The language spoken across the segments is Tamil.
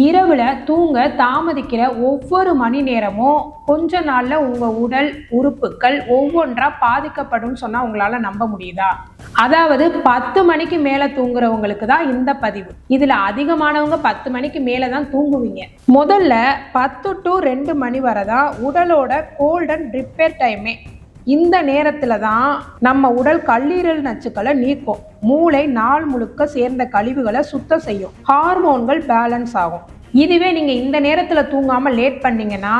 இரவுல தூங்க தாமதிக்கிற ஒவ்வொரு மணி நேரமும் கொஞ்ச நாள்ல உங்க உடல் உறுப்புகள் ஒவ்வொன்றா பாதிக்கப்படும் சொன்னா உங்களால நம்ப முடியுதா? அதாவது 10 மணிக்கு மேல தூங்குறவங்களுக்கு தான் இந்த பதிவு. இதுல அதிகமானவங்க 10 மணிக்கு மேல தான் தூங்குவீங்க. முதல்ல 10 to 2 மணி வரை தான் உடலோட கோல்டன் ரிப்பேர் டைமே. இந்த நேரத்துல தான் நம்ம உடல் கல்லீரல் நச்சுக்களை நீக்கும், மூளை நாள் முழுக்க சேர்ந்த கழிவுகளை சுத்தம் செய்யும், ஹார்மோன்கள் பேலன்ஸ் ஆகும். இதுவே நீங்க இந்த நேரத்துல தூங்காம லேட் பண்ணீங்கன்னா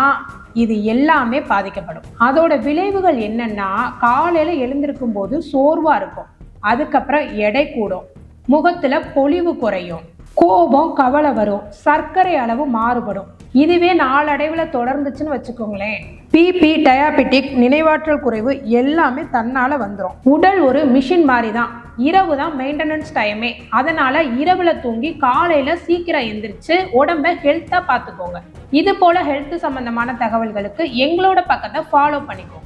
இது எல்லாமே பாதிக்கப்படும். அதோட விளைவுகள் என்னன்னா, காலையில எழுந்திருக்கும் போது சோர்வா இருக்கும், அதுக்கப்புறம் எடை கூடும், முகத்துல பொலிவு குறையும், கோபம் கவலை வரும், சர்க்கரை அளவு மாறுபடும். இதுவே நாளடைவில் தொடர்ந்துச்சுன்னு வச்சுக்கோங்களேன், பிபி, டயாபெட்டிக், நினைவாற்றல் குறைவு எல்லாமே தன்னால வந்துடும். உடல் ஒரு மிஷின் மாதிரி தான். இரவு தான் மெயின்டெனன்ஸ் டைமே. அதனால இரவுல தூங்கி காலையில சீக்கிரம் எந்திரிச்சு உடம்ப ஹெல்த்தா பார்த்துக்கோங்க. இது போல ஹெல்த் சம்பந்தமான தகவல்களுக்கு எங்களோட பக்கத்தை ஃபாலோ பண்ணிக்கோங்க.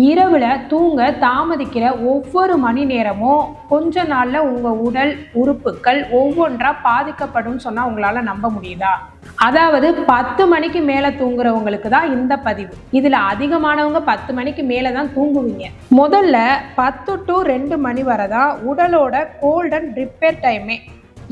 இரவுல தூங்க தாமதிக்கிற ஒவ்வொரு மணி நேரமும் கொஞ்ச நாள்ல உங்க உடல் உறுப்புகள் ஒவ்வொன்றா பாதிக்கப்படும் சொன்னா உங்களால நம்ப முடியுதா? அதாவது 10 மணிக்கு மேல தூங்குறவங்களுக்கு தான் இந்த பதிவு. இதுல அதிகமானவங்க 10 மணிக்கு மேல தான் தூங்குவீங்க. முதல்ல 10 to 2 மணி வரை தான் உடலோட கோல்டன் ரிப்பேர் டைமே.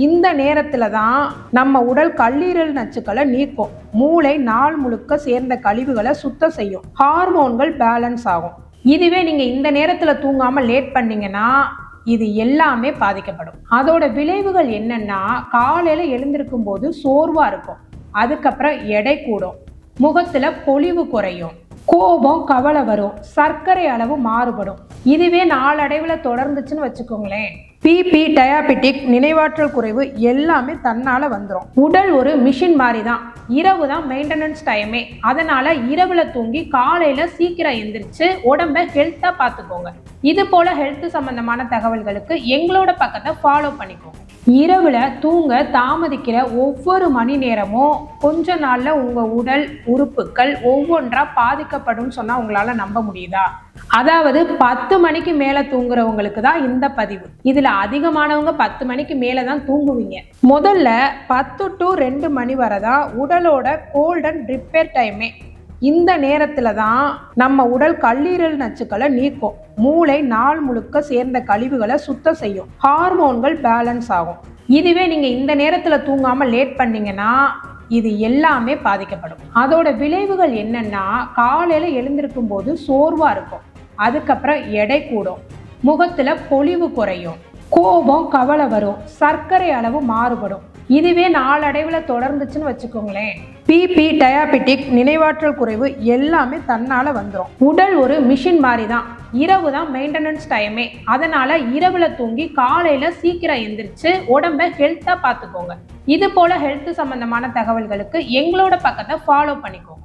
இந்த நேரத்துல தான் நம்ம உடல் கல்லீரல் நச்சுக்களை நீக்கும், மூளை நாள் முழுக்க சேர்ந்த கழிவுகளை சுத்தம் செய்யும், ஹார்மோன்கள் பேலன்ஸ் ஆகும். இதுவே நீங்க இந்த நேரத்துல தூங்காம லேட் பண்ணீங்கன்னா இது எல்லாமே பாதிக்கப்படும். அதோட விளைவுகள் என்னன்னா, காலையில எழுந்திருக்கும் போது சோர்வா இருக்கும், அதுக்கப்புறம் எடை கூடும், முகத்துல பொலிவு குறையும், கோபம் கவலை வரும், சர்க்கரை அளவு மாறுபடும். இதுவே நாளடைவில் தொடர்ந்துச்சுன்னு வச்சுக்கோங்களேன், பிபி, டயாபெட்டிக், நினைவாற்றல் குறைவு எல்லாமே தன்னால வந்துடும். உடல் ஒரு மிஷின் மாதிரி தான். இரவு தான் மெயின்டெனன்ஸ் டைமே. அதனால இரவுல தூங்கி காலையில சீக்கிரம் எந்திரிச்சு உடம்ப ஹெல்த்தா பார்த்துக்கோங்க. இது போல ஹெல்த் சம்பந்தமான தகவல்களுக்கு எங்களோட பக்கத்தை ஃபாலோ பண்ணிக்கோங்க. இரவுல தூங்க தாமதிக்கிற ஒவ்வொரு மணி நேரமும் கொஞ்ச நாள்ல உங்க உடல் உறுப்புகள் ஒவ்வொன்றா பாதிக்கப்படும் சொன்னா உங்களால நம்ப முடியுதா? அதாவது 10 மணிக்கு மேல தூங்குறவங்களுக்கு தான் இந்த பதிவு. இதுல அதிகமானவங்க 10 மணிக்கு மேல தான் தூங்குவீங்க. முதல்ல 10 to 2 மணி வரை தான் உடலோட கோல்டன் ரிப்பேர் டைமே. இந்த நேரத்துல தான் நம்ம உடல் கல்லீரல் நச்சுக்களை நீக்கும், மூளை நாள் முழுக்க சேர்ந்த கழிவுகளை சுத்தம் செய்யும், ஹார்மோன்கள் பேலன்ஸ் ஆகும். இதுவே நீங்க இந்த நேரத்துல தூங்காம லேட் பண்ணீங்கன்னா இது எல்லாமே பாதிக்கப்படும். அதோட விளைவுகள் என்னன்னா, காலையில எழுந்திருக்கும் போது சோர்வா இருக்கும், அதுக்கப்புறம் எடை கூடும், முகத்துல பொலிவு குறையும், கோபம் கவலை வரும், சர்க்கரை அளவு மாறுபடும். இதுவே நாளடைவில் தொடர்ந்துச்சுன்னு வச்சுக்கோங்களேன், பிபி, டயாபெட்டிக், நினைவாற்றல் குறைவு எல்லாமே தன்னால வந்துடும். உடல் ஒரு மிஷின் மாதிரி தான். இரவு தான் மெயின்டெனன்ஸ் டைமே. அதனால இரவுல தூங்கி காலையில சீக்கிரம் எந்திரிச்சு உடம்ப ஹெல்த்தா பார்த்துக்கோங்க. இது போல ஹெல்த் சம்பந்தமான தகவல்களுக்கு எங்களோட பக்கத்தை ஃபாலோ பண்ணிக்கோங்க.